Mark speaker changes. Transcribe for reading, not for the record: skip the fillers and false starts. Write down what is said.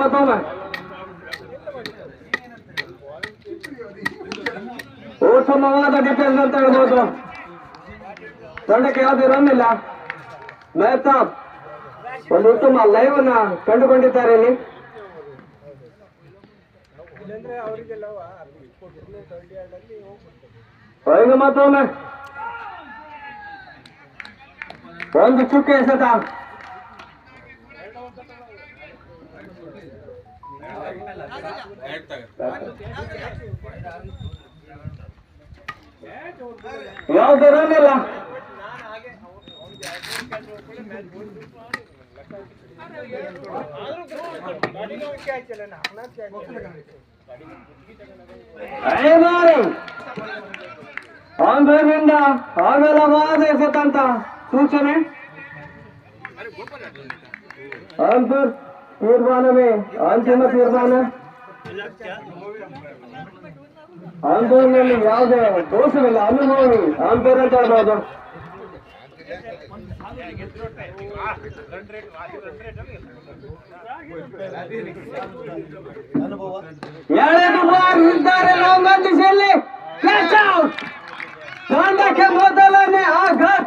Speaker 1: ಮತ್ತೊಮ್ಮೆ ಉತ್ತಮವಾದ ಡಿಫೆನ್ಸ್ ಅಂತ ಹೇಳ್ಬೋದು. ತಂಡಕ್ಕೆ ಯಾವುದೇ ರನ್ ಇಲ್ಲ. ಮೆಹತಾಬ್ ಒಂದು ಉತ್ತಮ ಲೈವ್ ಅನ್ನ ಕಂಡುಕೊಂಡಿದ್ದಾರೆ ಇಲ್ಲಿ. ಈಗ ಮತ್ತೊಮ್ಮೆ ಒಂದು ಚುಕ್ಕೆ ಎಸೆತ. ಯಾವುದೇ ರನ್ ಇಲ್ಲ. ಅಂಬೇರ್ನಿಂದ ಅಗಲವಾದ ಎಸೆತಂತ ಸೂಚನೆ. ಅಂಬೇರ್ ತೀರ್ಮಾನವೇ ಅಂತಿಮ ತೀರ್ಮಾನ. ಅಂಬೇರ್ನಲ್ಲಿ ಯಾವುದೇ ದೋಷವಿಲ್ಲ. ಅನುಭವಿ ಅಂಬೇರ್ ಅಂತ ಹೇಳ್ಬೋದು. ಎಳೆದು ಬಾರ್ ಇದ್ದಾರೆ ನಾವು ದಿಶೆಯಲ್ಲಿ. ತಂಡಕ್ಕೆ ಮೊದಲನೇ ಆಘಾತ.